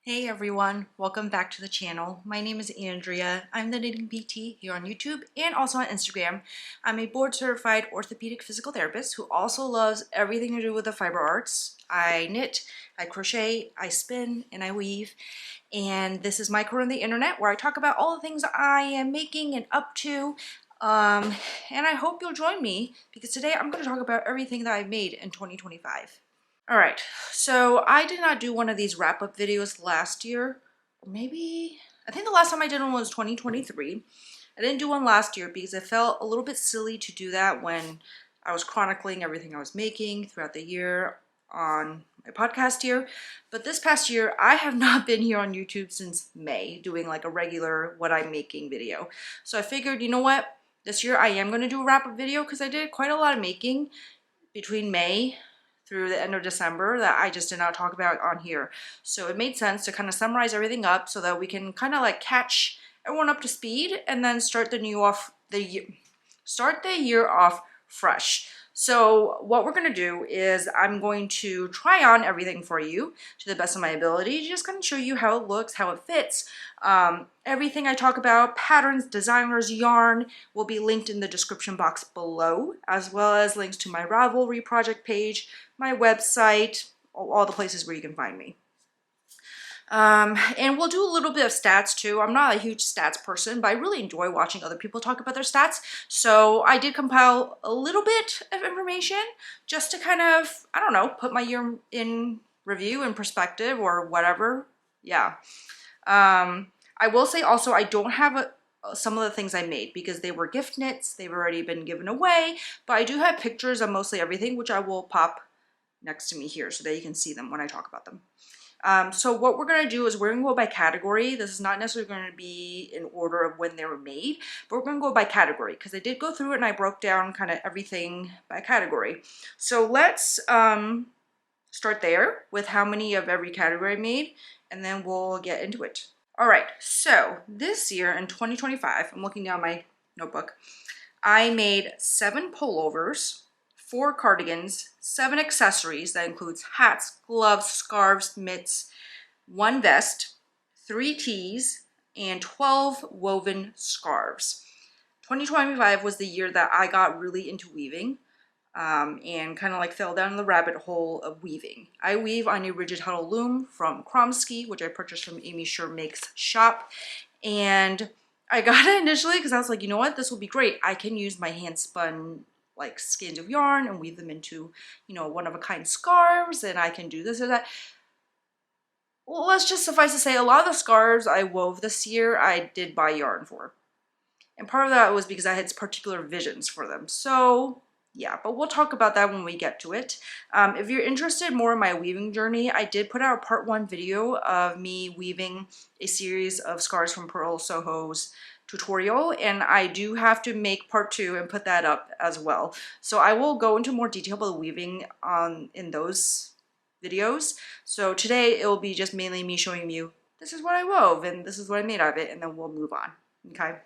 Hey everyone, welcome back to the channel. My name is Andrea. I'm the Knitting PT here on YouTube and also on Instagram. I'm a board certified orthopedic physical therapist who also loves everything to do with the fiber arts. I knit, I crochet, I spin, and I weave. And this is my corner of the internet where I talk about all the things I am making and up to. And I hope you'll join me because today I'm going to talk about everything that I've made in 2025. All right, so I did not do one of these wrap-up videos last year. Maybe, I think the last time I did one was 2023. I didn't do one last year because it felt a little bit silly to do that when I was chronicling everything I was making throughout the year on my podcast here. But this past year, I have not been here on YouTube since May doing like a regular what I'm making video. So I figured, you know what? This year I am going to do a wrap-up video because I did quite a lot of making between May through the end of December that I just did not talk about on here. So it made sense to kind of summarize everything up so that we can kind of like catch everyone up to speed and then start the year off fresh. So what we're going to do is I'm going to try on everything for you to the best of my ability, just kind of show you how it looks, how it fits. Everything I talk about, patterns, designers, yarn, will be linked in the description box below, as well as links to my Ravelry project page, my website, all the places where you can find me. And we'll do a little bit of stats too. I'm not a huge stats person, but I really enjoy watching other people talk about their stats. So I did compile a little bit of information just to kind of, I don't know, put my year in review and perspective or whatever. Yeah. I will say also I don't have some of the things I made because they were gift knits. They've already been given away, but I do have pictures of mostly everything, which I will pop next to me here so that you can see them when I talk about them. So what we're going to do is we're going to go by category. This is not necessarily going to be in order of when they were made, but we're going to go by category because I did go through it and I broke down kind of everything by category. So let's start there with how many of every category I made, and then we'll get into it. All right, so this year in 2025, I'm looking down my notebook, I made 7 pullovers, 4 cardigans, 7 accessories, that includes hats, gloves, scarves, mitts, 1 vest, 3 tees, and 12 woven scarves. 2025 was the year that I got really into weaving and kind of like fell down the rabbit hole of weaving. I weave on a rigid huddle loom from Kromsky, which I purchased from Amy Sure Makes shop, and I got it initially because I was like, you know what, this will be great. I can use my hand spun like skeins of yarn and weave them into, you know, one-of-a-kind scarves, and I can do this or that. Well, let's just suffice to say, a lot of the scarves I wove this year, I did buy yarn for. And part of that was because I had particular visions for them. So yeah, but we'll talk about that when we get to it. If you're interested more in my weaving journey, I did put out a part 1 video of me weaving a series of scarves from Pearl Soho's tutorial, and I do have to make part 2 and put that up as well. So I will go into more detail about the weaving in those videos. So today it will be just mainly me showing you this is what I wove and this is what I made of it, and then we'll move on. Okay.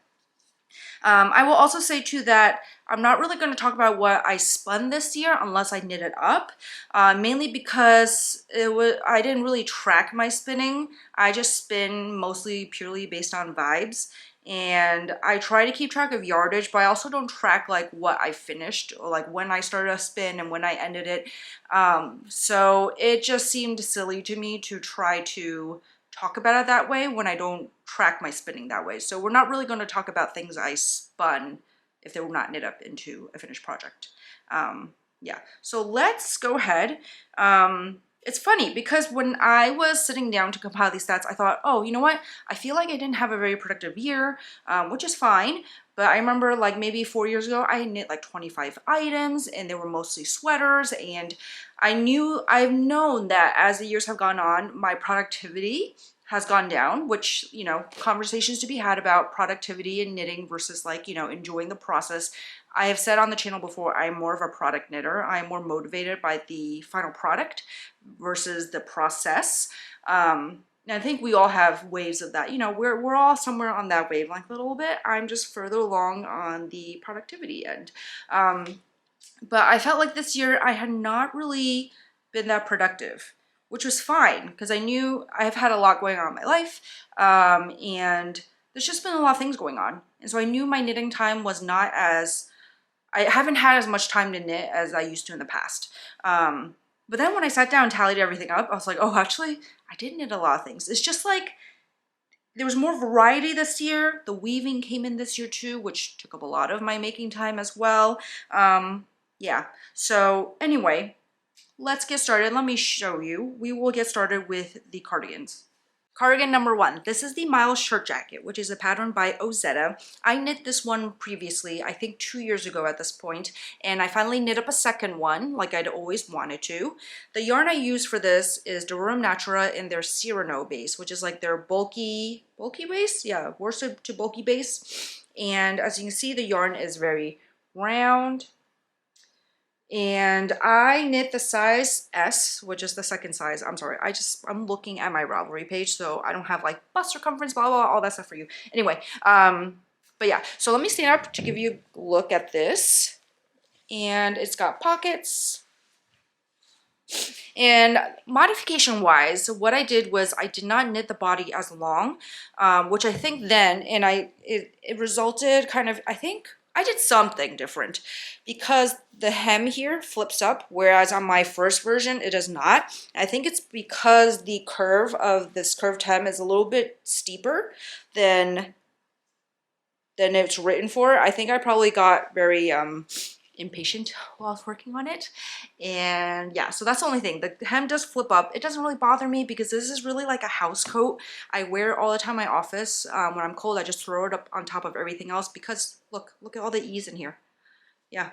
I will also say too that I'm not really going to talk about what I spun this year unless I knit it up, mainly because I didn't really track my spinning. I just spin mostly purely based on vibes, and I try to keep track of yardage, but I also don't track like what I finished or like when I started a spin and when I ended it. So it just seemed silly to me to try to talk about it that way when I don't track my spinning that way. So we're not really going to talk about things I spun if they were not knit up into a finished project. Yeah, so let's go ahead. It's funny because when I was sitting down to compile these stats, I thought, oh, you know what? I feel like I didn't have a very productive year, which is fine. But I remember like maybe 4 years ago, I knit like 25 items and they were mostly sweaters. And I've known that as the years have gone on, my productivity has gone down, which, you know, conversations to be had about productivity and knitting versus like, you know, enjoying the process. I have said on the channel before, I'm more of a product knitter. I'm more motivated by the final product versus the process. And I think we all have waves of that. You know, we're all somewhere on that wavelength a little bit. I'm just further along on the productivity end. But I felt like this year I had not really been that productive, which was fine because I knew I've had a lot going on in my life, and there's just been a lot of things going on. And so I knew my knitting time was not as, I haven't had as much time to knit as I used to in the past. But then when I sat down and tallied everything up, I was like, oh, actually, I did knit a lot of things. It's just like, there was more variety this year. The weaving came in this year too, which took up a lot of my making time as well. Yeah, so anyway, let's get started. Let me show you. We will get started with the cardigans. Cardigan number 1. This is the Miles shirt jacket, which is a pattern by Ozetta. I knit this one previously, I think 2 years ago at this point, and I finally knit up a second one like I'd always wanted to. The yarn I use for this is Durum Natura in their Cyrano base, which is like their bulky base? Yeah, worsted to bulky base. And as you can see, the yarn is very round. And I knit the size S, which is the second size. I'm sorry, I'm looking at my Ravelry page, so I don't have like bust circumference, blah, blah, all that stuff for you. Anyway, but yeah, so let me stand up to give you a look at this. And it's got pockets. And modification wise, what I did was I did not knit the body as long, which I think then, and it resulted kind of, I think, I did something different because the hem here flips up, whereas on my first version, it does not. I think it's because the curve of this curved hem is a little bit steeper than it's written for. I think I probably got very impatient while I was working on it. And yeah, so that's the only thing. The hem does flip up. It doesn't really bother me because this is really like a house coat. I wear it all the time in my office. When I'm cold, I just throw it up on top of everything else because look at all the ease in here. Yeah.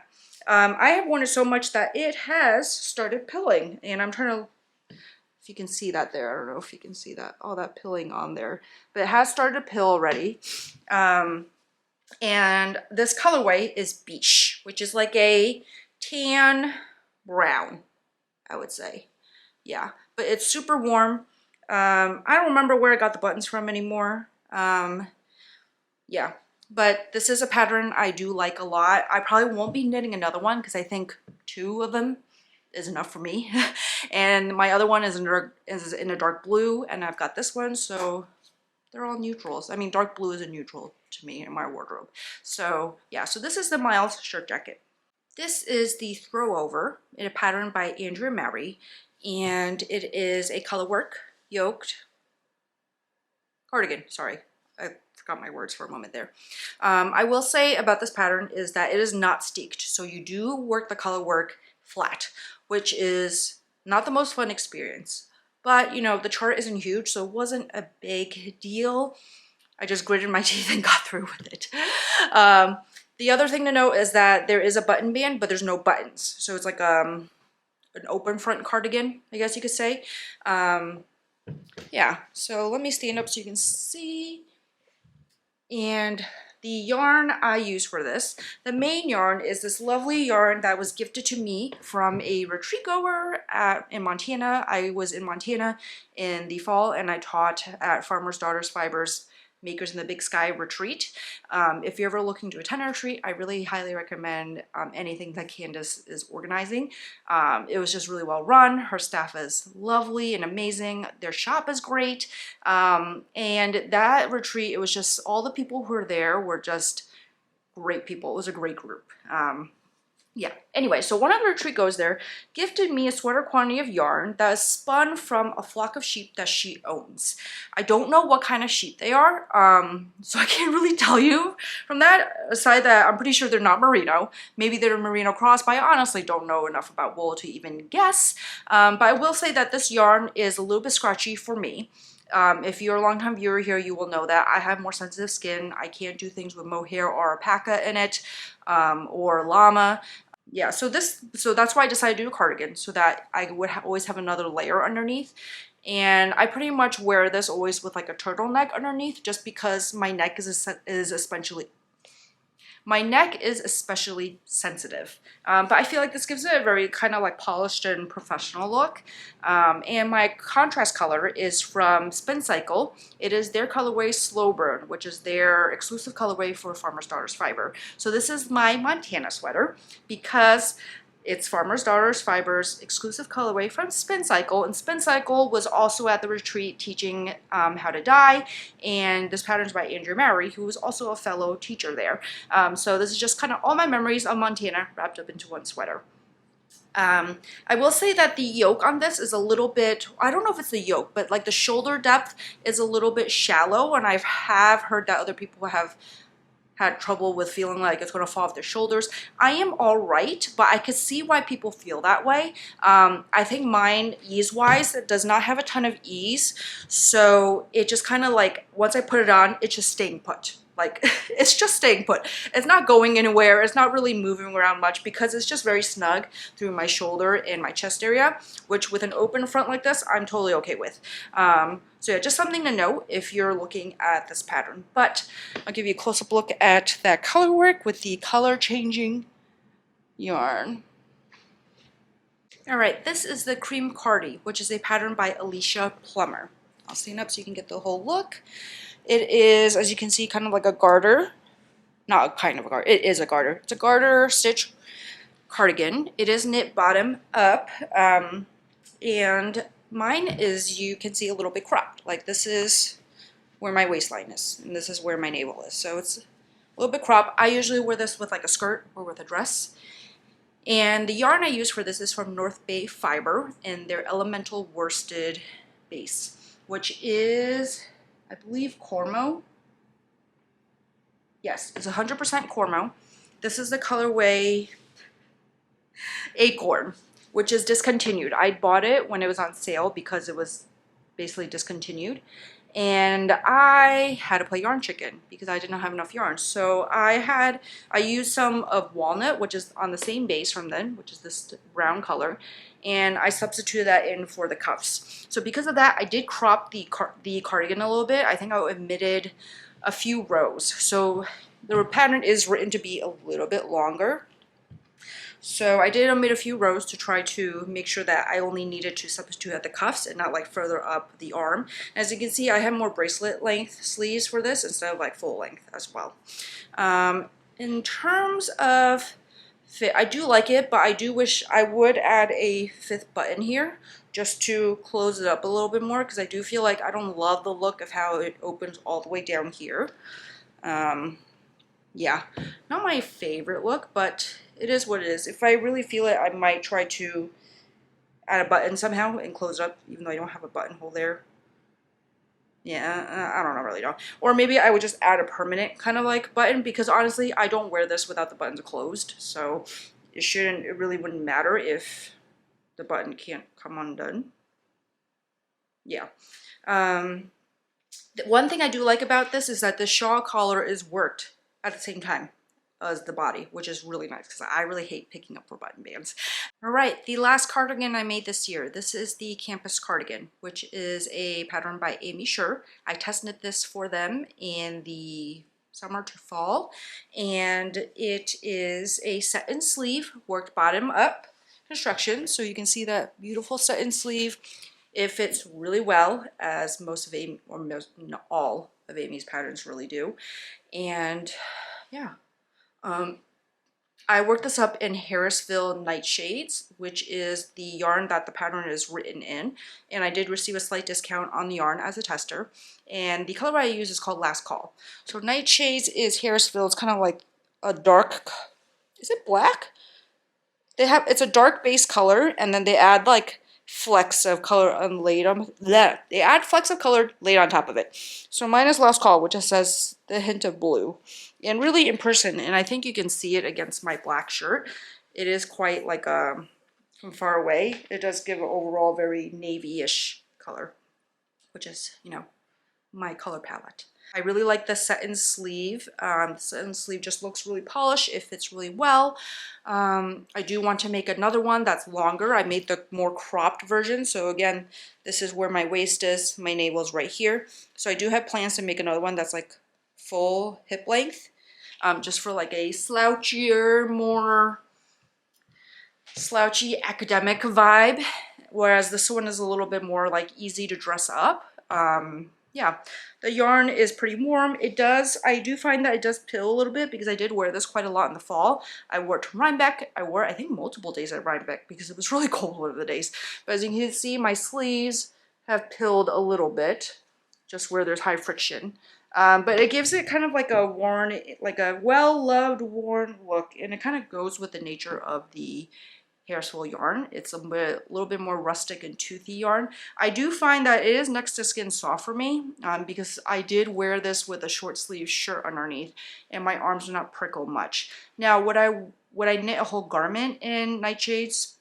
I have worn it so much that it has started pilling, and I'm trying to, if you can see that there. I don't know if you can see that, all that pilling on there, but it has started to pill already. And this colorway is beige, which is like a tan brown, I would say. Yeah, but it's super warm. I don't remember where I got the buttons from anymore. Yeah, but this is a pattern I do like a lot. I probably won't be knitting another one because I think 2 of them is enough for me. And my other one is in a dark blue, and I've got this one, so they're all neutrals. I mean, dark blue is a neutral to me in my wardrobe. So yeah, so this is the Miles shirt jacket. This is the Throwover in a pattern by Andrea Mary, and it is a colorwork yoked cardigan. Sorry, I forgot my words for a moment there. I will say about this pattern is that it is not steeked, so you do work the colorwork flat, which is not the most fun experience. But, you know, the chart isn't huge, so it wasn't a big deal. I just gritted my teeth and got through with it. The other thing to note is that there is a button band, but there's no buttons. So it's like an open front cardigan, I guess you could say. Yeah, so let me stand up so you can see. And the yarn I use for this, the main yarn is this lovely yarn that was gifted to me from a retreat goer in Montana. I was in Montana in the fall and I taught at Farmer's Daughters Fibers Makers in the Big Sky retreat. If you're ever looking to attend a retreat, I really highly recommend anything that Candace is organizing. It was just really well run. Her staff is lovely and amazing. Their shop is great. And that retreat, it was just all the people who were there were just great people. It was a great group. Yeah, anyway, so one of the retreat goes there, gifted me a sweater quantity of yarn that is spun from a flock of sheep that she owns. I don't know what kind of sheep they are, so I can't really tell you from that, aside that I'm pretty sure they're not merino. Maybe they're merino cross, but I honestly don't know enough about wool to even guess. But I will say that this yarn is a little bit scratchy for me. If you're a long-time viewer here, you will know that I have more sensitive skin. I can't do things with mohair or alpaca in it, or llama. Yeah, so that's why I decided to do a cardigan, so that I would always have another layer underneath. And I pretty much wear this always with like a turtleneck underneath, just because my neck is especially sensitive. But I feel like this gives it a very kind of like polished and professional look. And my contrast color is from Spin Cycle. It is their colorway Slow Burn, which is their exclusive colorway for Farmer's Daughters Fiber. So this is my Montana sweater because It's Farmer's Daughters Fibers, exclusive colorway from Spin Cycle. And Spin Cycle was also at the retreat teaching how to dye. And this pattern is by Andrew Mary, who was also a fellow teacher there. So this is just kind of all my memories of Montana wrapped up into one sweater. I will say that the yoke on this is a little bit, I don't know if it's the yoke, but like the shoulder depth is a little bit shallow, and I have heard that other people have had trouble with feeling like it's going to fall off their shoulders. I am all right, but I could see why people feel that way. I think mine, ease-wise, does not have a ton of ease, so it just kind of like, once I put it on, it's just staying put. Like, it's just staying put. It's not going anywhere. It's not really moving around much because it's just very snug through my shoulder and my chest area, which with an open front like this, I'm totally okay with. So yeah, just something to note if you're looking at this pattern. But I'll give you a close-up look at that color work with the color changing yarn. All right, this is the Cream Cardi, which is a pattern by Alicia Plummer. I'll stand up so you can get the whole look. It is, as you can see, kind of like a garter. Not kind of a garter, it is a garter. It's a garter stitch cardigan. It is knit bottom up, and mine is, you can see, a little bit cropped. Like, this is where my waistline is, and this is where my navel is. So it's a little bit cropped. I usually wear this with like a skirt or with a dress. And the yarn I use for this is from North Bay Fiber and their Elemental Worsted base, which is, I believe, Cormo. Yes, it's 100% Cormo. This is the colorway Acorn, which is discontinued. I bought it when it was on sale because it was basically discontinued. And I had to play yarn chicken because I did not have enough yarn. So I used some of walnut, which is on the same base from then, which is this brown color, and I substituted that in for the cuffs. So because of that, I did crop the cardigan a little bit. I think I omitted a few rows. So the pattern is written to be a little bit longer. So I did omit a few rows to try to make sure that I only needed to substitute at the cuffs and not like further up the arm. As you can see, I have more bracelet length sleeves for this instead of like full length as well. In terms of fit, I do like it, but I do wish I would add a 5th button here just to close it up a little bit more, because I do feel like I don't love the look of how it opens all the way down here. Yeah, not my favorite look, but it is what it is. If I really feel it, I might try to add a button somehow and close it up, even though I don't have a buttonhole there. Yeah, I don't know, really don't. Or maybe I would just add a permanent kind of like button, because honestly, I don't wear this without the buttons closed, so it really wouldn't matter if the button can't come undone. Yeah. One thing I do like about this is that the shawl collar is worked at the same time as the body, which is really nice because I really hate picking up for button bands. All right, the last cardigan I made this year. This is the Campus Cardigan, which is a pattern by Amy Scher. I test knit this for them in the summer to fall, and it is a set-in sleeve, worked bottom up construction. So you can see that beautiful set-in sleeve. It fits really well, as most of Amy, or most, not all of Amy's patterns really do. And yeah, I worked this up in Harrisville Nightshades, which is the yarn that the pattern is written in, and I did receive a slight discount on the yarn as a tester. And the color I use is called Last Call. So Nightshades is Harrisville. It's kind of like a dark, is it black? It's a dark base color, and then they add like flecks of color laid on that. They add flecks of color laid on top of it. So mine is Last Call, which just says the hint of blue, and really in person, and I think you can see it against my black shirt. It is quite like from far away. It does give an overall very navy-ish color, which is, you know, my color palette. I really like the set-in sleeve. The set-in sleeve just looks really polished. It fits really well. I do want to make another one that's longer. I made the more cropped version. So again, this is where my waist is. My navel is right here. So I do have plans to make another one that's like full hip length, just for like a slouchier, more slouchy academic vibe. Whereas this one is a little bit more like easy to dress up. yeah, the yarn is pretty warm. I do find that it does pill a little bit because I did wear this quite a lot in the fall. I wore it to Rhinebeck. I wore it, I think, multiple days at Rhinebeck because it was really cold one of the days. But as you can see, my sleeves have pilled a little bit, just where there's high friction. But it gives it kind of like a worn, like a well-loved worn look, and it kind of goes with the nature of the Hairspell yarn. It's a little bit more rustic and toothy yarn. I do find that it is next to skin soft for me because I did wear this with a short sleeve shirt underneath and my arms do not prickle much. Now, would I knit a whole garment in nightshades,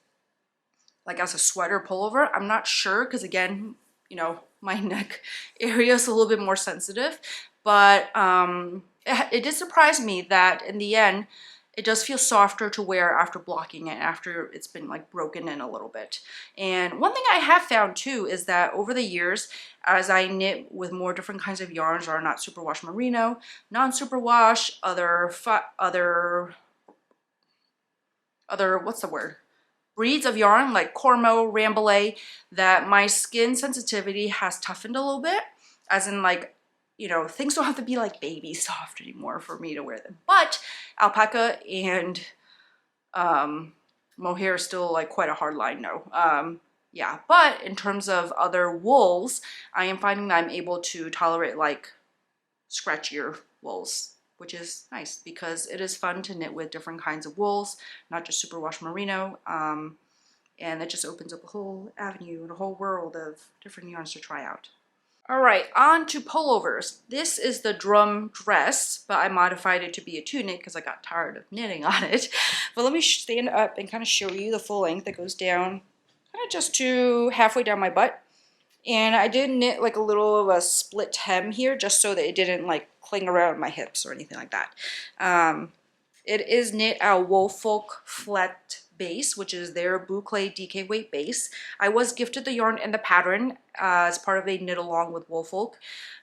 like as a sweater pullover? I'm not sure because, again, you know, my neck area is a little bit more sensitive, but it did surprise me that in the end, it does feel softer to wear after blocking it, after it's been like broken in a little bit. And one thing I have found too is that over the years, as I knit with more different kinds of yarns, or not superwash merino, non-superwash, other what's the word? Breeds of yarn like Cormo, Rambouillet, that my skin sensitivity has toughened a little bit, as in like, you know, things don't have to be like baby soft anymore for me to wear them. But alpaca and mohair is still like quite a hard line, no. Yeah, but in terms of other wools, I am finding that I'm able to tolerate like scratchier wools, which is nice because it is fun to knit with different kinds of wools, not just superwash merino. And it just opens up a whole avenue and a whole world of different yarns to try out. All right, on to pullovers. This is the drum dress, but I modified it to be a tunic because I got tired of knitting on it. But let me stand up and kind of show you the full length that goes down kind of just to halfway down my butt. And I did knit like a little of a split hem here just so that it didn't like cling around my hips or anything like that. It is knit at Woolfolk flat base, which is their boucle DK weight base. I was gifted the yarn and the pattern as part of a knit along with Woolfolk.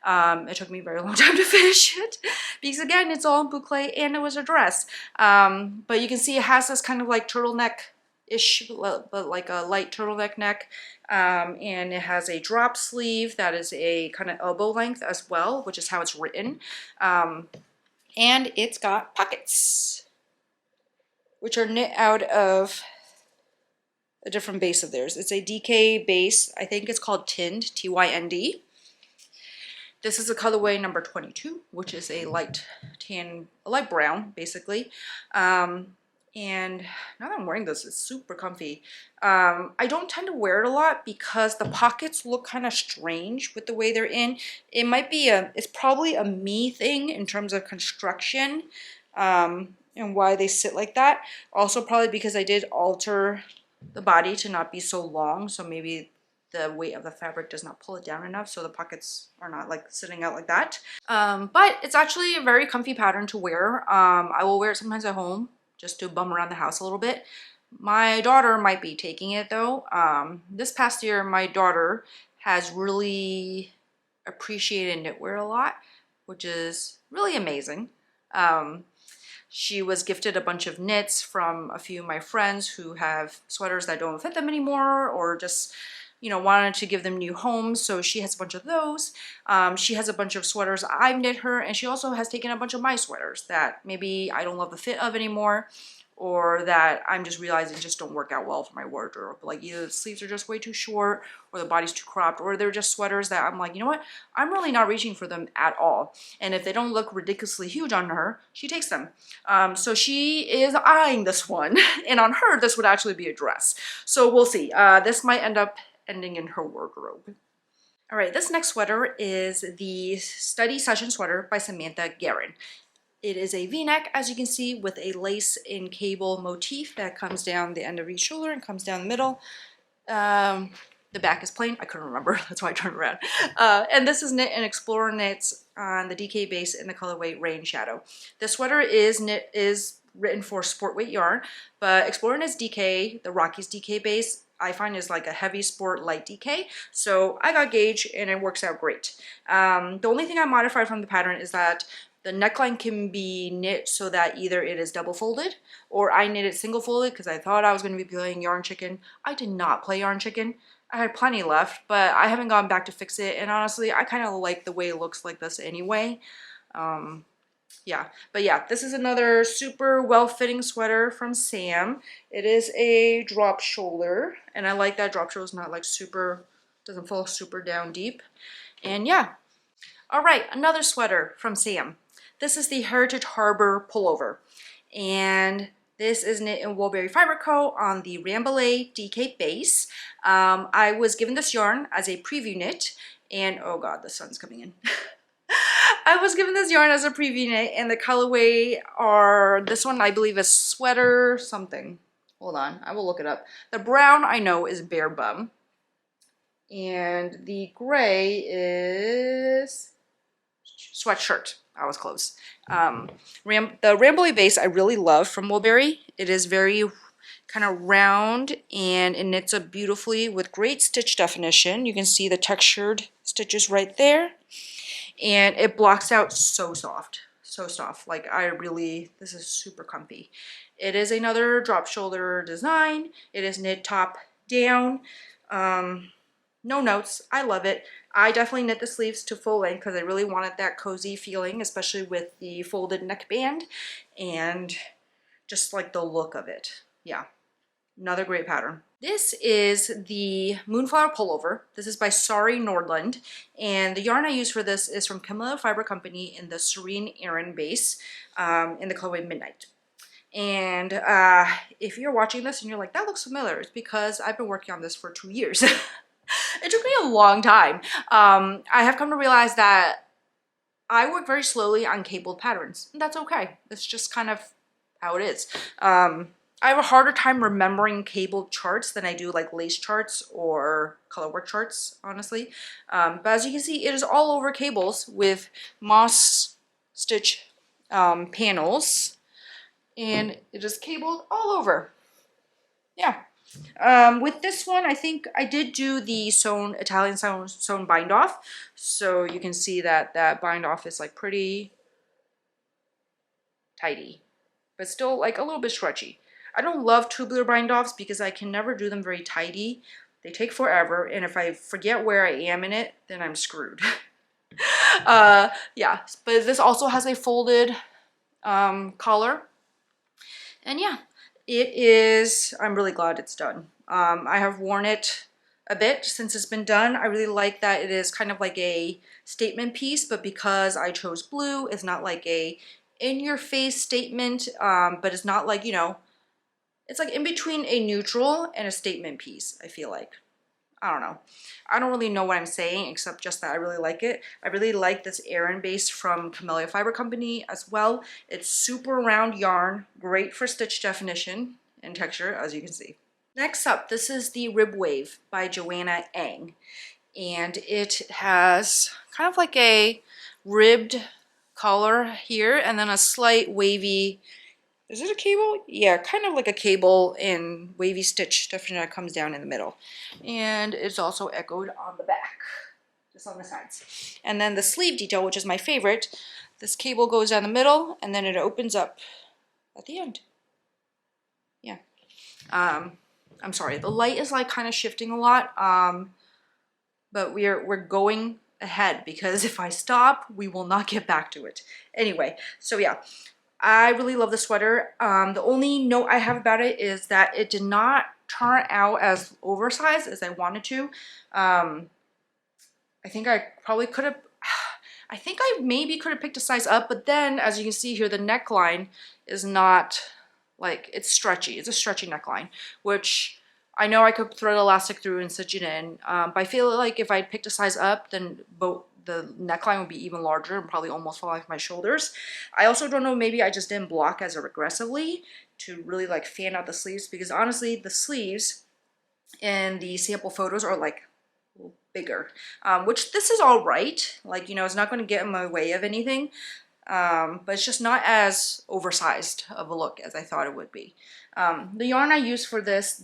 It took me a very long time to finish it because, again, it's all in boucle and it was a dress. But you can see it has this kind of like turtleneck-ish, but like a light turtleneck neck. And it has a drop sleeve that is a kind of elbow length as well, which is how it's written. And it's got pockets, which are knit out of a different base of theirs. It's a DK base. I think it's called Tind, T-Y-N-D. This is a colorway number 22, which is a light tan, a light brown, basically. And now that I'm wearing this, it's super comfy. I don't tend to wear it a lot because the pockets look kind of strange with the way they're in. It might be it's probably a me thing in terms of construction and why they sit like that. Also probably because I did alter the body to not be so long, so maybe the weight of the fabric does not pull it down enough, so the pockets are not like sitting out like that. But it's actually a very comfy pattern to wear. I will wear it sometimes at home just to bum around the house a little bit. My daughter might be taking it though. This past year, my daughter has really appreciated knitwear a lot, which is really amazing. She was gifted a bunch of knits from a few of my friends who have sweaters that don't fit them anymore, or just, you know, wanted to give them new homes, so she has a bunch of those. She has a bunch of sweaters I've knit her, and she also has taken a bunch of my sweaters that maybe I don't love the fit of anymore, or that I'm just realizing just don't work out well for my wardrobe. Like either the sleeves are just way too short, or the body's too cropped, or they're just sweaters that I'm like, you know what, I'm really not reaching for them at all. And if they don't look ridiculously huge on her, she takes them. So she is eyeing this one, and on her, this would actually be a dress. So we'll see. This might end up ending in her wardrobe. All right, this next sweater is the Study Session Sweater by Samantha Guerin. It is a V-neck, as you can see, with a lace and cable motif that comes down the end of each shoulder and comes down the middle. The back is plain. I couldn't remember. That's why I turned around. And this is knit in Explorer Knits on the DK base in the colorway Rain Shadow. The sweater is written for sport weight yarn, but Explorer Knits DK, the Rockies DK base, I find is like a heavy sport light DK. So I got gauge and it works out great. The only thing I modified from the pattern is that the neckline can be knit so that either it is double folded, or I knit it single folded because I thought I was going to be playing yarn chicken. I did not play yarn chicken. I had plenty left, but I haven't gone back to fix it. And honestly, I kind of like the way it looks like this anyway. Yeah, but yeah, this is another super well-fitting sweater from Sam. It is a drop shoulder, and I like that drop shoulder is not like super, doesn't fall super down deep. And yeah, all right, another sweater from Sam. This is the Heritage Harbor Pullover, and this is knit in Woolberry Fiber Co. on the Rambouillet DK base. I was given this yarn as a preview knit, and oh god, the sun's coming in. I was given this yarn as a preview knit, and the colorway are, this one I believe is sweater something. Hold on, I will look it up. The brown I know is Bare Bum, and the gray is Sweatshirt. I was close. The Rambouillet base I really love from Woolberry. It is very kind of round, and it knits up beautifully with great stitch definition. You can see the textured stitches right there. And it blocks out so soft, so soft. Like this is super comfy. It is another drop shoulder design. It is knit top down. No notes, I love it. I definitely knit the sleeves to full length because I really wanted that cozy feeling, especially with the folded neckband and just like the look of it. Yeah, another great pattern. This is the Moonflower Pullover. This is by Sari Nordland, and the yarn I use for this is from Camilla Fiber Company in the Serene Aran base in the colorway Midnight. And if you're watching this and you're like, that looks familiar, it's because I've been working on this for 2 years. It took me a long time. I have come to realize that I work very slowly on cabled patterns, and that's okay. It's just kind of how it is. I have a harder time remembering cabled charts than I do like lace charts or colorwork charts, honestly. But as you can see, it is all over cables with moss stitch panels, and it is cabled all over. Yeah. With this one, I think I did do the Italian sewn bind off, so you can see that that bind off is like pretty tidy, but still like a little bit stretchy. I don't love tubular bind offs because I can never do them very tidy. They take forever, and if I forget where I am in it, then I'm screwed. Yeah, but this also has a folded collar, and yeah, it is, I'm really glad it's done. I have worn it a bit since it's been done. I really like that it is kind of like a statement piece, but because I chose blue, it's not like a in-your-face statement, but it's not like, you know, it's like in between a neutral and a statement piece, I feel like. I don't know. I don't really know what I'm saying, except just that I really like it. I really like this Aran base from Camellia Fiber Company as well. It's super round yarn, great for stitch definition and texture, as you can see. Next up, this is the Rib Wave by Joanna Eng. And it has kind of like a ribbed collar here, and then a slight wavy, is it a cable? Yeah, kind of like a cable in wavy stitch definition that comes down in the middle. And it's also echoed on the back, just on the sides. And then the sleeve detail, which is my favorite, this cable goes down the middle and then it opens up at the end. Yeah. I'm sorry, the light is like kind of shifting a lot, but we're going ahead because if I stop, we will not get back to it. Anyway, so yeah. I really love the sweater. The only note I have about it is that it did not turn out as oversized as I wanted to. I think I probably could have, I think I maybe could have picked a size up, but then as you can see here, the neckline is not like, it's stretchy. It's a stretchy neckline, which I know I could throw the elastic through and stitch it in, but I feel like if I picked a size up, then the neckline would be even larger and probably almost fall off my shoulders. I also don't know, maybe I just didn't block as aggressively to really like fan out the sleeves, because honestly the sleeves in the sample photos are like bigger, which this is all right. Like, you know, it's not going to get in my way of anything, but it's just not as oversized of a look as I thought it would be. The yarn I used for this,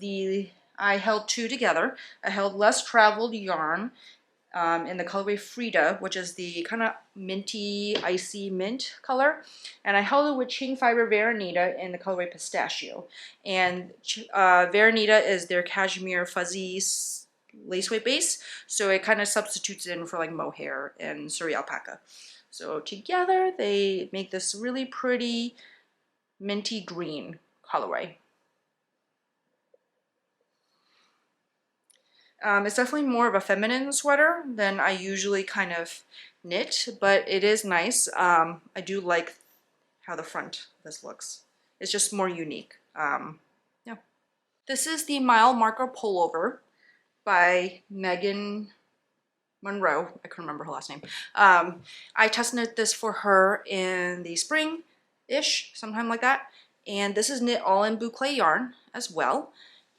I held two together. I held less traveled yarn in the colorway Frida, which is the kind of minty, icy mint color. And I held it with Chain Fiber Veronita in the colorway Pistachio. And Veronita is their cashmere fuzzy lace weight base, so it kind of substitutes in for like mohair and Surrey alpaca. So together they make this really pretty minty green colorway. It's definitely more of a feminine sweater than I usually kind of knit, but it is nice. I do like how the front of this looks. It's just more unique. Yeah. This is the Mile Marker Pullover by Megan Monroe. I couldn't remember her last name. I test knit this for her in the spring-ish, sometime like that. And this is knit all in boucle yarn as well.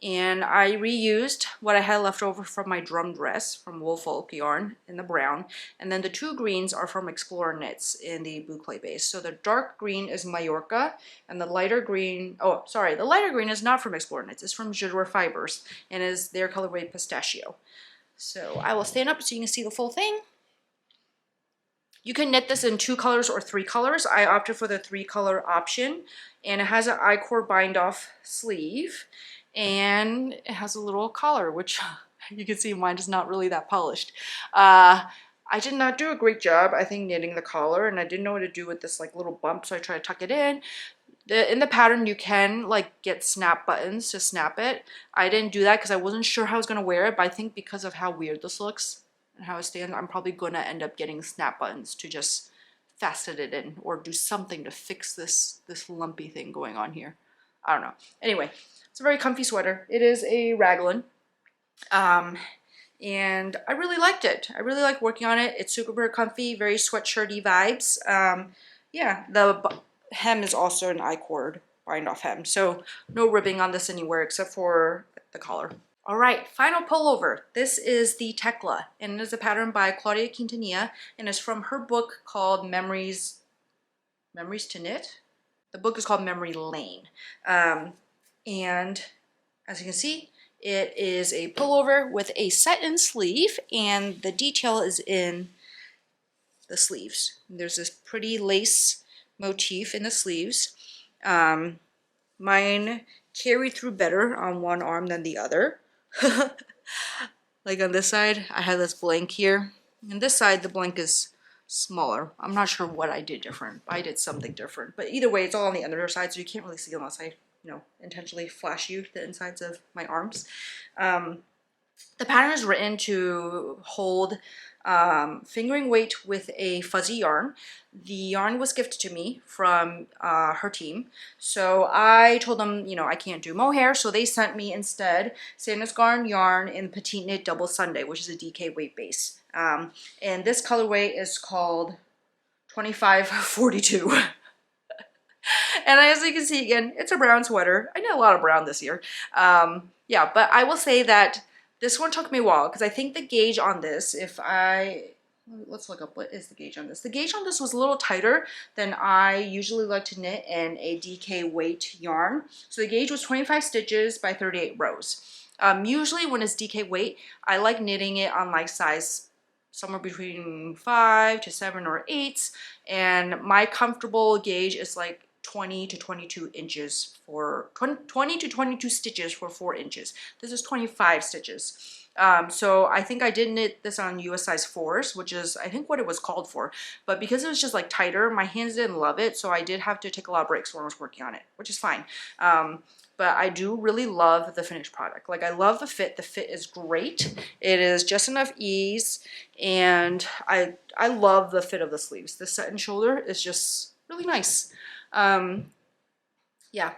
And I reused what I had left over from my drum dress from Woolfolk yarn in the brown. And then the two greens are from Explorer Knits in the boucle base. So the dark green is Mallorca, and the lighter green, oh, sorry, the lighter green is not from Explorer Knits. It's from Jour Fibers and is their colorway Pistachio. So I will stand up so you can see the full thing. You can knit this in 2 colors or 3 colors. I opted for the 3-color option, and it has an I-cord bind off sleeve. And it has a little collar, which you can see mine is not really that polished. I did not do a great job, I think, knitting the collar, and I didn't know what to do with this like little bump, so I tried to tuck it in. In the pattern, you can like get snap buttons to snap it. I didn't do that because I wasn't sure how I was going to wear it, but I think because of how weird this looks and how it stands, I'm probably going to end up getting snap buttons to just fasten it in or do something to fix this lumpy thing going on here. I don't know. Anyway. It's a very comfy sweater. It is a raglan, and I really liked it. I really like working on it. It's super comfy, very sweatshirty vibes. Yeah, the hem is also an I-cord bind off hem, so no ribbing on this anywhere except for the collar. All right, final pullover. This is the Tekla, and it is a pattern by Claudia Quintanilla, and it's from her book called Memories to Knit. The book is called Memory Lane. And as you can see, it is a pullover with a set-in sleeve, and the detail is in the sleeves. There's this pretty lace motif in the sleeves. Mine carry through better on one arm than the other. Like on this side, I have this blank here, and this side, the blank is smaller. I'm not sure what I did different, but I did something different. But either way, it's all on the underside, so you can't really see unless I intentionally flash you the insides of my arms. The pattern is written to hold fingering weight with a fuzzy yarn. The yarn was gifted to me from her team, so I told them, I can't do mohair, so they sent me instead Santa's Garn yarn in Petite Knit Double Sunday, which is a DK weight base. And this colorway is called 2542. And as you can see, again, it's a brown sweater. I knit a lot of brown this year. Yeah, but I will say that this one took me a while because I think the gauge on this, let's look up what is the gauge on this. The gauge on this was a little tighter than I usually like to knit in a DK weight yarn. So the gauge was 25 stitches by 38 rows. Usually when it's DK weight, I like knitting it on like size somewhere between 5 to 7 or 8, and my comfortable gauge is like 20 to 22 inches for 20 to 22 stitches for 4 inches. This is 25 stitches. So I think I did knit this on US size 4s, which is I think what it was called for, but because it was just like tighter, my hands didn't love it, so I did have to take a lot of breaks when I was working on it, which is fine. But I do really love the finished product. Like, I love the fit. The fit is great. It is just enough ease, and I love the fit of the sleeves. The set and shoulder is just really nice. Yeah.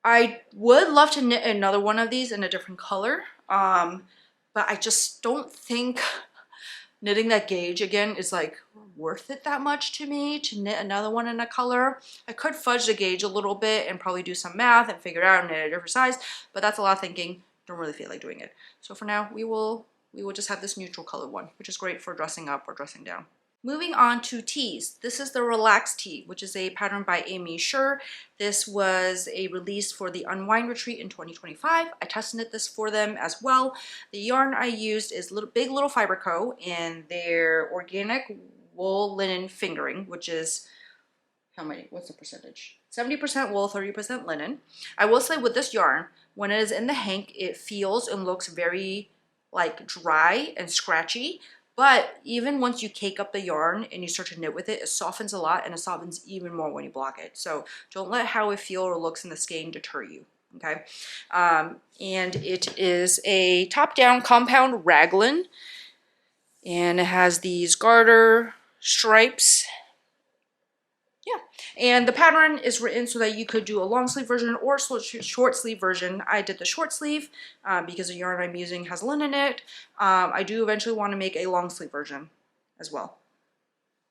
I would love to knit another one of these in a different color, but I just don't think knitting that gauge again is like worth it that much to me to knit another one in a color. I could fudge the gauge a little bit and probably do some math and figure it out and knit a different size, but that's a lot of thinking. Don't really feel like doing it. So for now, we will just have this neutral color one, which is great for dressing up or dressing down. Moving on to tees. This is the Relax Tee, which is a pattern by Amy Scher. This was a release for the Unwind Retreat in 2025. I test knit this for them as well. The yarn I used is Big Little Fiber Co. in their organic wool linen fingering, which is what's the percentage? 70% wool, 30% linen. I will say with this yarn, when it is in the hank, it feels and looks very like dry and scratchy. But even once you cake up the yarn and you start to knit with it, it softens a lot, and it softens even more when you block it. So don't let how it feels or looks in the skein deter you, okay? And it is a top-down compound raglan, and it has these garter stripes. Yeah, and the pattern is written so that you could do a long sleeve version or short sleeve version. I did the short sleeve because the yarn I'm using has linen in it. I do eventually want to make a long sleeve version as well.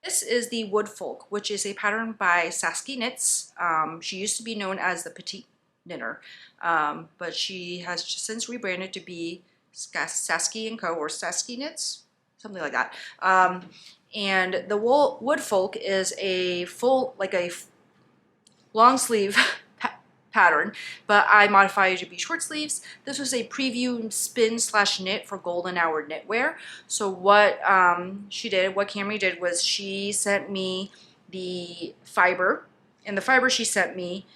This is the Wood Folk, which is a pattern by Saskia Knits. She used to be known as the Petite Knitter, but she has since rebranded to be Saskia & Co. or Saskia Knits, something like that. And the Wood Folk is a long sleeve pattern, but I modified it to be short sleeves. This was a preview spin / knit for Golden Hour Knitwear. So what Camry did was she sent me the fiber, and the fiber she sent me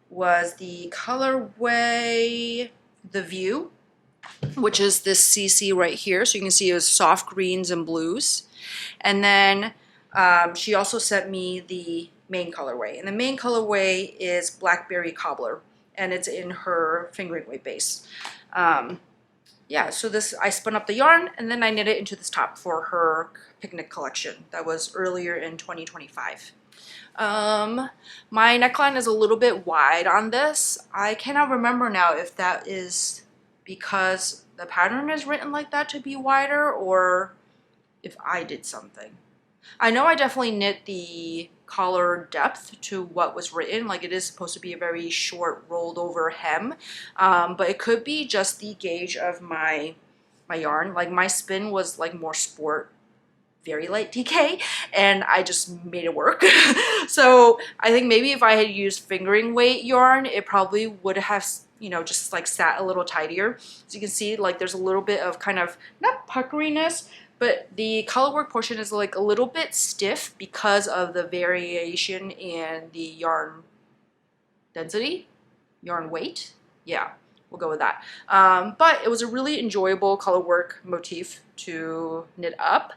was the colorway The View, which is this CC right here. So you can see it was soft greens and blues. And then she also sent me the main colorway. And the main colorway is Blackberry Cobbler. And it's in her fingering weight base. Yeah, so I spun up the yarn, and then I knit it into this top for her picnic collection. That was earlier in 2025. My neckline is a little bit wide on this. I cannot remember now if that is because the pattern is written like that to be wider, or if I did something. I know I definitely knit the collar depth to what was written, like it is supposed to be a very short rolled over hem, but it could be just the gauge of my yarn. Like my spin was like more sport, very light DK, and I just made it work. So I think maybe if I had used fingering weight yarn, it probably would have, you know, just like sat a little tidier. As you can see, like there's a little bit of kind of, not puckeriness, but the colorwork portion is like a little bit stiff because of the variation in the yarn density, yarn weight. Yeah, we'll go with that. But it was a really enjoyable colorwork motif to knit up.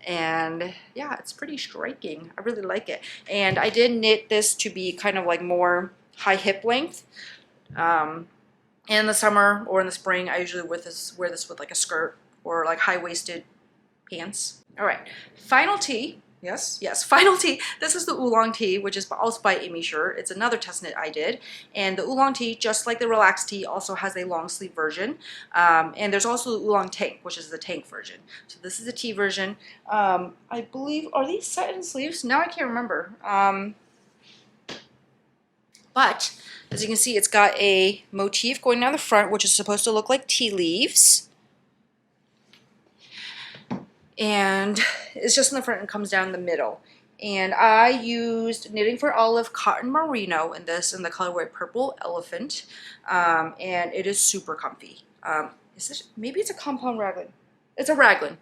And yeah, it's pretty striking. I really like it. And I did knit this to be kind of like more high hip length. In the summer or in the spring, I usually wear this with like a skirt or like high-waisted pants. All right, final tee. Yes, final tee. This is the oolong tee, which is also by Amy Sher. It's another test knit I did. And the oolong tee, just like the relaxed tee, also has a long sleeve version. And there's also the oolong tank, which is the tank version. So this is the tee version. I believe, are these satin sleeves? Now I can't remember. But as you can see, it's got a motif going down the front, which is supposed to look like tea leaves. And it's just in the front and comes down the middle. And I used Knitting for Olive Cotton Merino in this in the colorway Purple Elephant. And it is super comfy. Maybe it's a compound raglan. It's a raglan.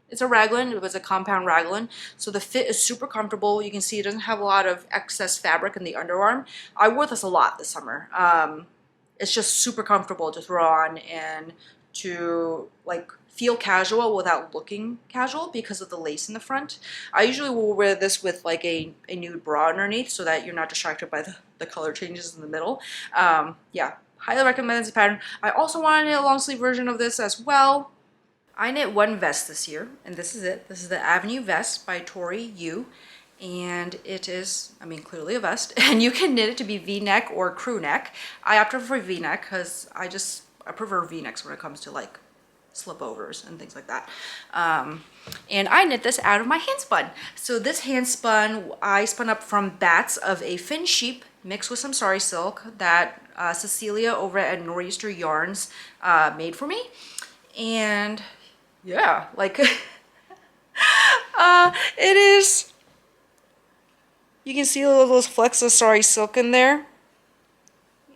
It's a raglan. It was a compound raglan. So the fit is super comfortable. You can see it doesn't have a lot of excess fabric in the underarm. I wore this a lot this summer. It's just super comfortable to throw on and to like feel casual without looking casual because of the lace in the front. I usually will wear this with like a nude bra underneath so that you're not distracted by the color changes in the middle. Yeah, highly recommend this pattern. I also want to knit a long sleeve version of this as well. I knit one vest this year, and this is it. This is the Avenue Vest by Tori Yu. And it is, I mean, clearly a vest. And you can knit it to be V-neck or crew neck. I opted for V-neck because I prefer V-necks when it comes to like slipovers and things like that. And I knit this out of my hand spun. So this hand spun, I spun up from bats of a fin sheep mixed with some sari silk that Cecilia over at Nor'easter Yarns made for me. And yeah, like it is, you can see all those flecks of sari silk in there.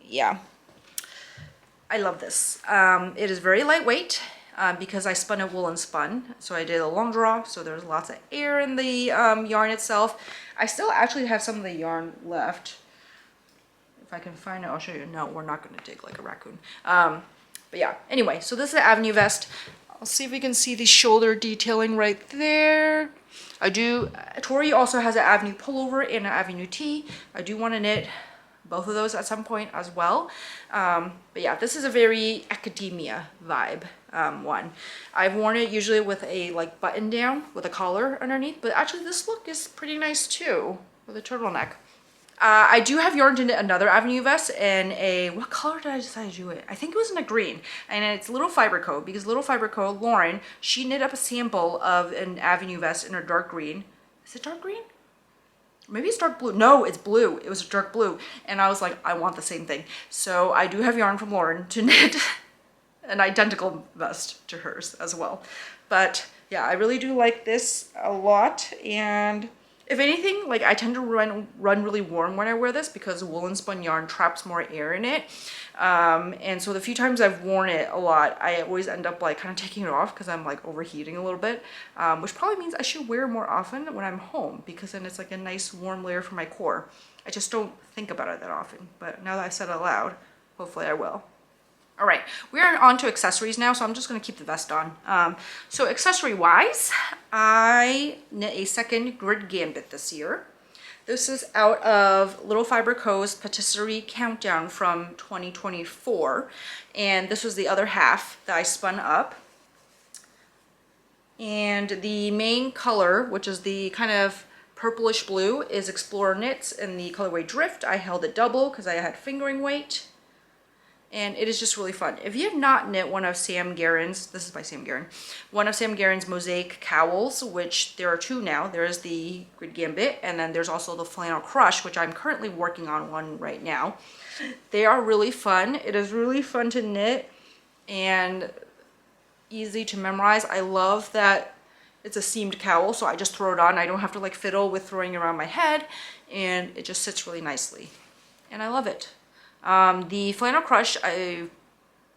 Yeah, I love this. It is very lightweight. because I spun a woolen spun. So I did a long draw, so there's lots of air in the yarn itself. I still actually have some of the yarn left. If I can find it, I'll show you. No, we're not going to dig like a raccoon. But yeah, anyway, so this is the Avenue vest. I'll see if we can see the shoulder detailing right there. I do, Tori also has an Avenue pullover and an Avenue tee. I do want to knit both of those at some point as well. But yeah, this is a very academia vibe one. I've worn it usually with a like button down with a collar underneath, but actually this look is pretty nice too with a turtleneck. I do have yarn to knit another Avenue vest in a, what color did I decide to do it? I think it was in a green, and it's Little Fiber Co. because Little Fiber Co. Lauren, she knit up a sample of an Avenue vest in a dark green. Is it dark green? Maybe it's dark blue. No, it's blue. It was a dark blue, and I was like, I want the same thing. So I do have yarn from Lauren to knit an identical vest to hers as well. But yeah, I really do like this a lot, and if anything, like I tend to run really warm when I wear this because woolen spun yarn traps more air in it. And so the few times I've worn it a lot, I always end up like kind of taking it off because I'm like overheating a little bit, which probably means I should wear it more often when I'm home because then it's like a nice warm layer for my core. I just don't think about it that often, but now that I said it aloud, hopefully I will. All right, we are on to accessories now, so I'm just gonna keep the vest on. So accessory-wise, I knit a second grid gambit this year. This is out of Little Fiber Co.'s Patisserie Countdown from 2024, and this was the other half that I spun up. And the main color, which is the kind of purplish blue, is Explorer Knits in the colorway Drift. I held it double because I had fingering weight. And it is just really fun. If you have not knit one of Sam Guerin's, this is by Sam Guerin, one of Sam Guerin's mosaic cowls, which there are two now. There is the Grid Gambit, and then there's also the Flannel Crush, which I'm currently working on one right now. They are really fun. It is really fun to knit and easy to memorize. I love that it's a seamed cowl, so I just throw it on. I don't have to like fiddle with throwing it around my head, and it just sits really nicely. And I love it. The Flannel Crush, I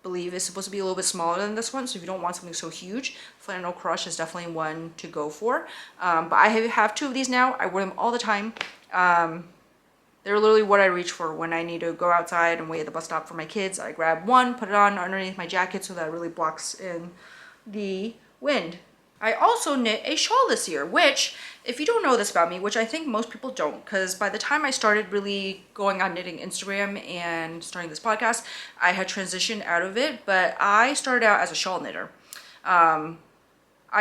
believe, is supposed to be a little bit smaller than this one, so if you don't want something so huge, Flannel Crush is definitely one to go for. But I have two of these now. I wear them all the time. They're literally what I reach for when I need to go outside and wait at the bus stop for my kids. I grab one, put it on underneath my jacket so that it really blocks in the wind. I also knit a shawl this year, which, if you don't know this about me, which I think most people don't, because by the time I started really going on knitting Instagram and starting this podcast, I had transitioned out of it, but I started out as a shawl knitter. I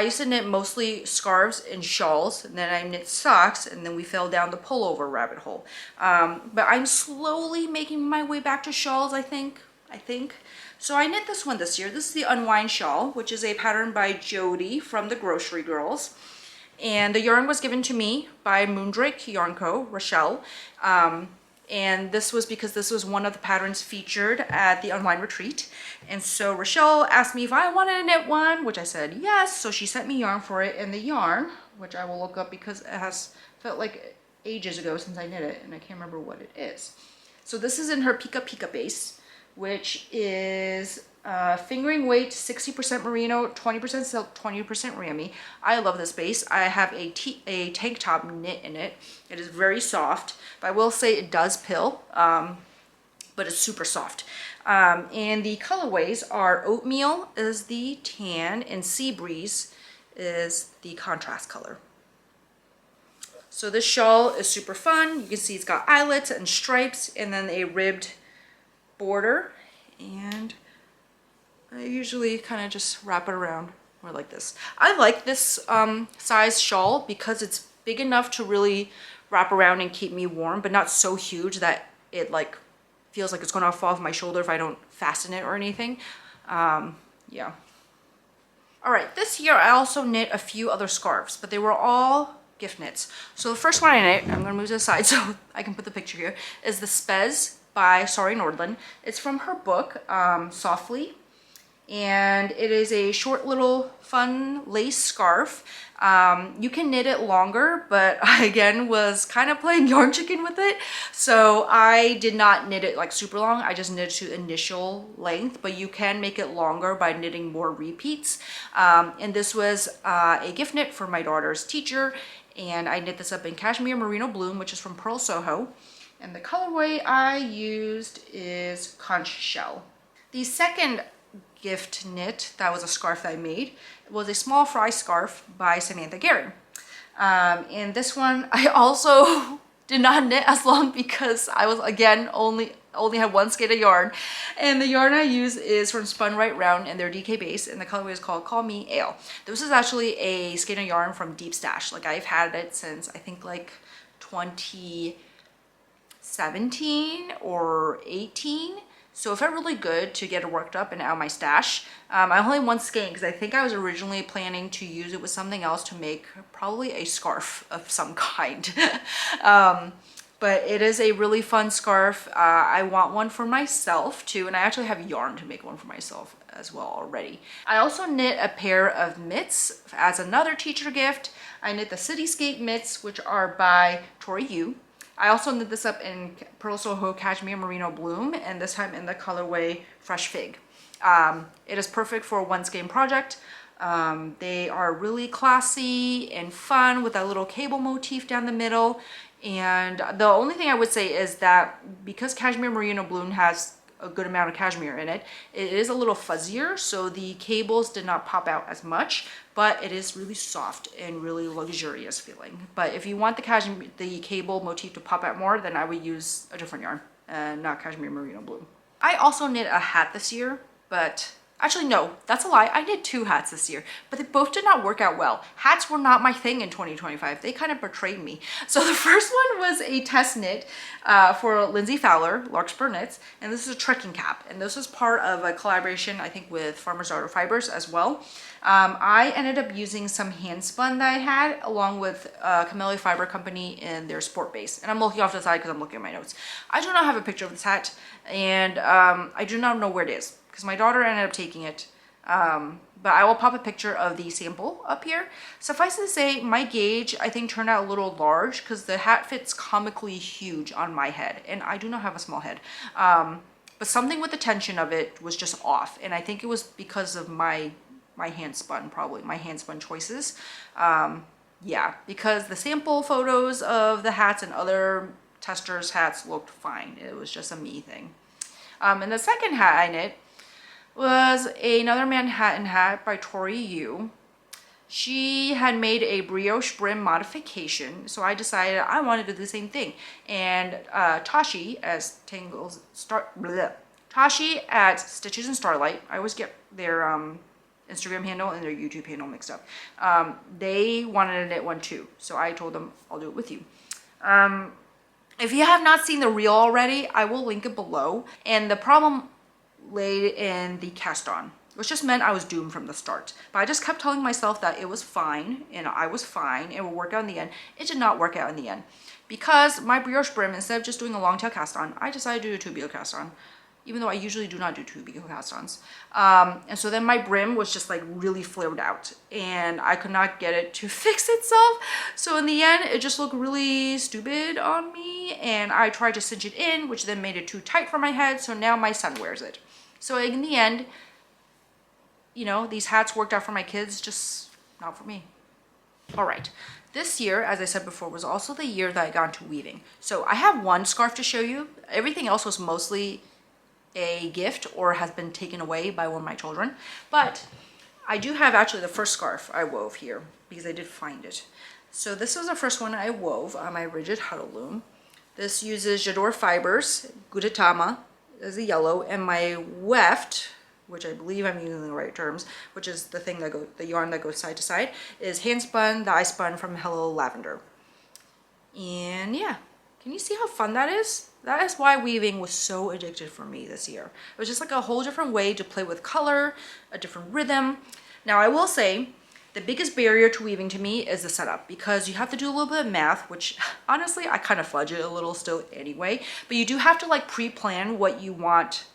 used to knit mostly scarves and shawls, and then I knit socks, and then we fell down the pullover rabbit hole. But I'm slowly making my way back to shawls, I think. So I knit this one this year. This is the Unwind Shawl, which is a pattern by Jody from the Grocery Girls. And the yarn was given to me by Moondrake Yarn Co., Rochelle. And this was because this was one of the patterns featured at the Unwind Retreat. And so Rochelle asked me if I wanted to knit one, which I said yes. So she sent me yarn for it. And the yarn, which I will look up because it has felt like ages ago since I knit it, and I can't remember what it is. So this is in her Pika Pika base, which is fingering weight 60% merino, 20% silk, 20% rami. I love this base. I have a tank top knit in it. It is very soft, but I will say it does pill, but it's super soft. And the colorways are Oatmeal is the tan and Sea Breeze is the contrast color. So this shawl is super fun. You can see it's got eyelets and stripes and then a ribbed border, and I usually kind of just wrap it around more like this. I like this size shawl because it's big enough to really wrap around and keep me warm, but not so huge that it like feels like it's gonna fall off my shoulder if I don't fasten it or anything. Yeah. All right, this year I also knit a few other scarves, but they were all gift knits. So the first one I knit, I'm gonna move to the side so I can put the picture here, is the Spez by Sari Nordland. It's from her book, Softly. and it is a short little fun lace scarf. You can knit it longer, but I again was kind of playing yarn chicken with it, so I did not knit it like super long. I just knitted to initial length, but you can make it longer by knitting more repeats. And this was a gift knit for my daughter's teacher, and I knit this up in Cashmere Merino Bloom, which is from Pearl Soho, and the colorway I used is Conch Shell. The second gift knit that was a scarf that I made was a small fry scarf by Samantha Guerin. And this one I also did not knit as long because I was again only had one skein of yarn, and the yarn I use is from Spun Right Round and their DK base, and the colorway is called Call Me Ale. This is actually a skein of yarn from Deep Stash. Like, I've had it since I think like 2017 or 18. So it felt really good to get it worked up and out of my stash. I only had one skein because I think I was originally planning to use it with something else to make probably a scarf of some kind. But it is a really fun scarf. I want one for myself too, and I actually have yarn to make one for myself as well already. I also knit a pair of mitts as another teacher gift. I knit the Cityscape mitts, which are by Tori Yu. I also knit this up in Pearl Soho Cashmere Merino Bloom, and this time in the colorway Fresh Fig. It is perfect for a one skein project. They are really classy and fun with that little cable motif down the middle. And the only thing I would say is that because Cashmere Merino Bloom has a good amount of cashmere in it, it is a little fuzzier, so the cables did not pop out as much, but it is really soft and really luxurious feeling. But if you want the cable motif to pop out more, then I would use a different yarn, not Cashmere Merino Bloom. I also knit a hat this year, but actually no, that's a lie. I knit 2 hats this year, but they both did not work out well. Hats were not my thing in 2025. They kind of betrayed me. So the first one was a test knit for Lindsay Fowler, Larkspur Knits, and this is a trekking cap. And this was part of a collaboration, I think, with Farmer's Daughter Fibers as well. I ended up using some hand spun that I had along with Camellia Fiber Company in their sport base. And I'm looking off to the side because I'm looking at my notes. I do not have a picture of this hat, and I do not know where it is, because my daughter ended up taking it, but I will pop a picture of the sample up here. Suffice to say, my gauge I think turned out a little large because the hat fits comically huge on my head, and I do not have a small head. But something with the tension of it was just off, and I think it was because of my hand spun, probably my hand spun choices. Yeah, because the sample photos of the hats and other testers' hats looked fine. It was just a me thing. And the second hat I knit was another Manhattan hat by Tori Yu. She had made a brioche brim modification, so I decided I wanted to do the same thing. And Tashi Tashi at Stitches and Starlight, I always get their Instagram handle and their YouTube handle mixed up. They wanted to knit one too, so I told them I'll do it with you. If you have not seen the reel already, I will link it below. And the problem laid in the cast on, which just meant I was doomed from the start. But I just kept telling myself that it was fine and I was fine, it would work out in the end. It did not work out in the end because my brioche brim, instead of just doing a long tail cast on, I decided to do a tubular cast on, even though I usually do not do tubular cast ons. And so then my brim was just like really flared out and I could not get it to fix itself. So in the end, it just looked really stupid on me, and I tried to cinch it in, which then made it too tight for my head. So now my son wears it. So in the end, you know, these hats worked out for my kids, just not for me. All right. This year, as I said before, was also the year that I got into weaving. So I have one scarf to show you. Everything else was mostly a gift or has been taken away by one of my children. But I do have actually the first scarf I wove here because I did find it. So this was the first one I wove on my rigid huddle loom. This uses Jador Fibers, Gudetama is a yellow, and my weft, which I believe I'm using the right terms, which is the thing that the yarn that goes side to side, is hand spun, that I spun from Hello Lavender. And yeah, can you see how fun that is? That is why weaving was so addictive for me this year. It was just like a whole different way to play with color, a different rhythm. Now I will say, the biggest barrier to weaving to me is the setup, because you have to do a little bit of math, which honestly, I kind of fudge it a little still anyway, but you do have to like pre-plan what you want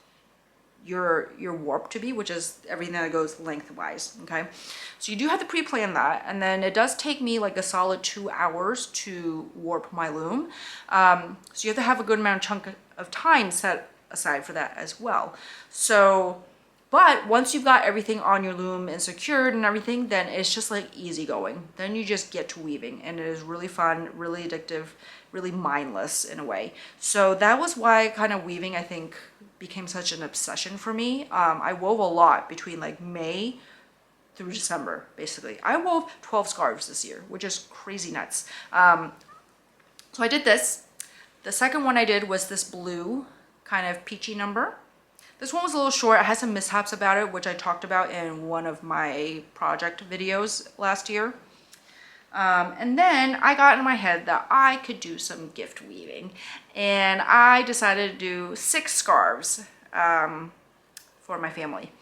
your warp to be, which is everything that goes lengthwise. Okay, so you do have to pre-plan that, and then it does take me like a solid 2 hours to warp my loom. So you have to have a good amount of chunk of time set aside for that as well. So, but once you've got everything on your loom and secured and everything, then it's just like easy going. Then you just get to weaving, and it is really fun, really addictive, really mindless in a way. So that was why kind of weaving, I think, became such an obsession for me. I wove a lot between like May through December, basically. I wove 12 scarves this year, which is crazy nuts. So I did this. The second one I did was this blue kind of peachy number. This one was a little short. I had some mishaps about it, which I talked about in one of my project videos last year. And then I got in my head that I could do some gift weaving, and I decided to do 6 scarves for my family.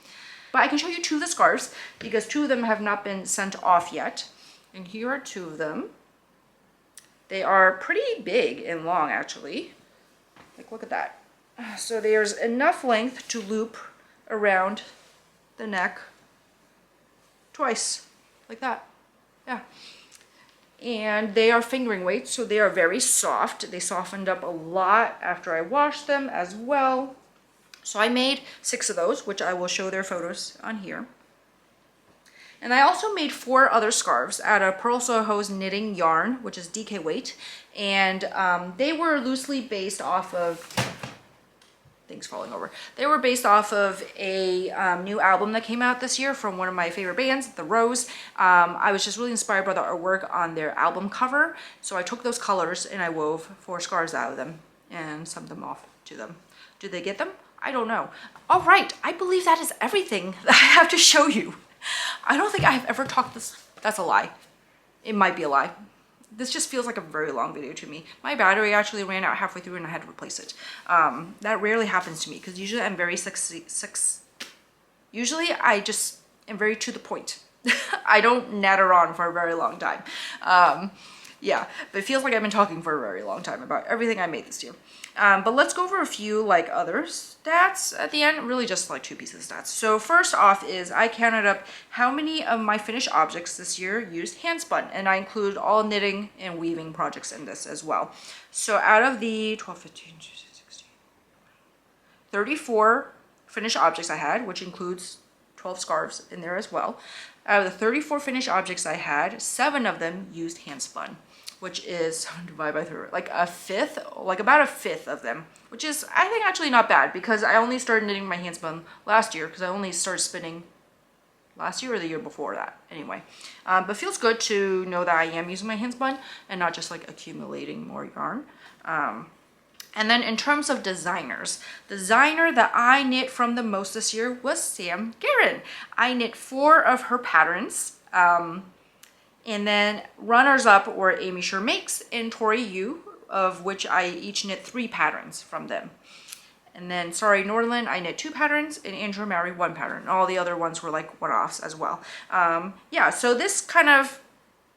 But I can show you 2 of the scarves because 2 of them have not been sent off yet. And here are 2 of them. They are pretty big and long, actually. Like, look at that. So there's enough length to loop around the neck twice, like that. Yeah. And they are fingering weights, so they are very soft. They softened up a lot after I washed them as well. So I made 6 of those, which I will show their photos on here. And I also made 4 other scarves out of Pearl Soho's knitting yarn, which is DK weight. And they were loosely based off of, things falling over. They were based off of a new album that came out this year from one of my favorite bands, The Rose. I was just really inspired by the artwork on their album cover. So I took those colors and I wove 4 scarves out of them and sent them off to them. Did they get them? I don't know. All right, I believe that is everything that I have to show you. I don't think I've ever talked this. That's a lie. It might be a lie. This just feels like a very long video to me. My battery actually ran out halfway through and I had to replace it. That rarely happens to me because usually I'm very usually I just am very to the point. I don't natter on for a very long time. Yeah, but it feels like I've been talking for a very long time about everything I made this year. But let's go over a few like other stats at the end, really just like 2 pieces of stats. So first off is I counted up how many of my finished objects this year used hand spun, and I include all knitting and weaving projects in this as well. So out of the 12, 15, 16, 34 finished objects I had, which includes 12 scarves in there as well. Out of the 34 finished objects I had, 7 of them used hand spun, which is divided by 3, like a fifth, like about a fifth of them, which is, I think, actually not bad because I only started knitting my hand spun last year because I only started spinning last year or the year before that anyway. But feels good to know that I am using my hand spun and not just like accumulating more yarn. And then in terms of designers, the designer that I knit from the most this year was Sam Guerin. I knit 4 of her patterns. And then runners up were Amy Sure Makes and Tori Yu, of which I each knit 3 patterns from them. And then Sorry Nordland, I knit 2 patterns, and Andrew Mary 1 pattern. All the other ones were like one-offs as well. Yeah, so this kind of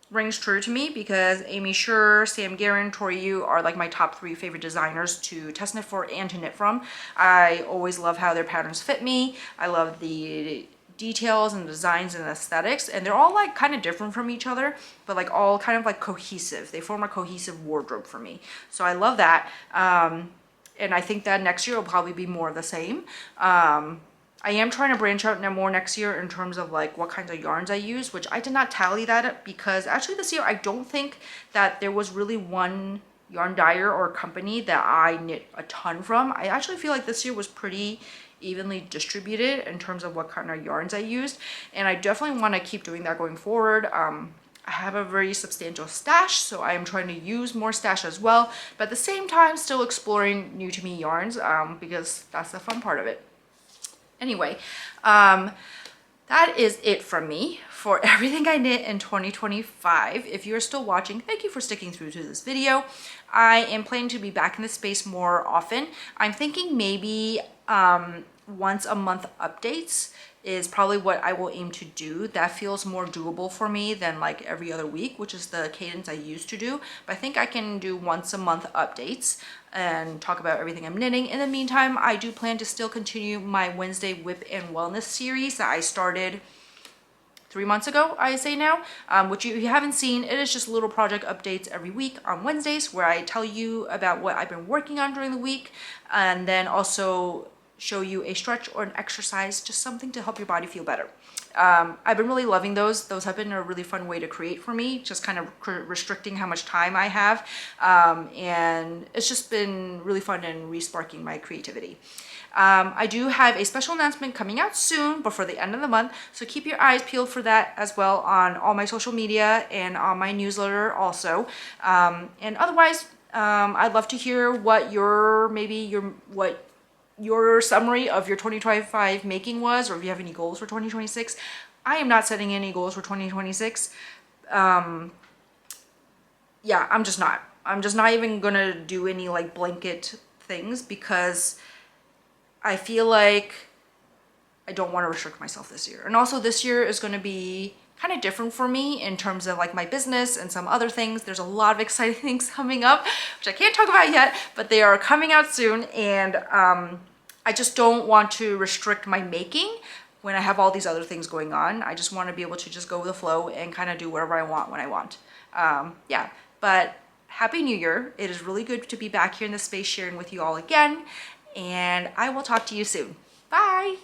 rings true to me because Amy Sure, Sam Guerin, Tori Yu are like my top 3 favorite designers to test knit for and to knit from. I always love how their patterns fit me. I love the details and designs and aesthetics, and they're all like kind of different from each other, but like all kind of like cohesive. They form a cohesive wardrobe for me. So I love that. And I think that next year will probably be more of the same. I am trying to branch out more next year in terms of like what kinds of yarns I use, which I did not tally that up because actually this year I don't think that there was really one yarn dyer or company that I knit a ton from. I actually feel like this year was pretty evenly distributed in terms of what kind of yarns I used, and I definitely want to keep doing that going forward. I have a very substantial stash, so I am trying to use more stash as well, but at the same time still exploring new to me yarns because that's the fun part of it. Anyway, that is it from me for everything I knit in 2025. If you're still watching, thank you for sticking through to this video. I am planning to be back in this space more often. I'm thinking maybe once a month updates is probably what I will aim to do. That feels more doable for me than like every other week, which is the cadence I used to do. But I think I can do once a month updates and talk about everything I'm knitting. In the meantime, I do plan to still continue my Wednesday Whip and Wellness series that I started 3 months ago, I say now, which if you haven't seen, it is just little project updates every week on Wednesdays where I tell you about what I've been working on during the week, and then also show you a stretch or an exercise, just something to help your body feel better. I've been really loving those. Those have been a really fun way to create for me, just kind of restricting how much time I have. And it's just been really fun and re-sparking my creativity. I do have a special announcement coming out soon before the end of the month, so keep your eyes peeled for that as well on all my social media and on my newsletter also. And otherwise, I'd love to hear what your summary of your 2025 making was, or if you have any goals for 2026. I am not setting any goals for 2026. Yeah, I'm just not. I'm just not even gonna do any like blanket things because I feel like I don't want to restrict myself this year. And also this year is going to be kind of different for me in terms of like my business and some other things. There's a lot of exciting things coming up, which I can't talk about yet, but they are coming out soon. And I just don't want to restrict my making when I have all these other things going on. I just want to be able to just go with the flow and kind of do whatever I want when I want. Yeah, but Happy New Year. It is really good to be back here in the space sharing with you all again. And I will talk to you soon. Bye.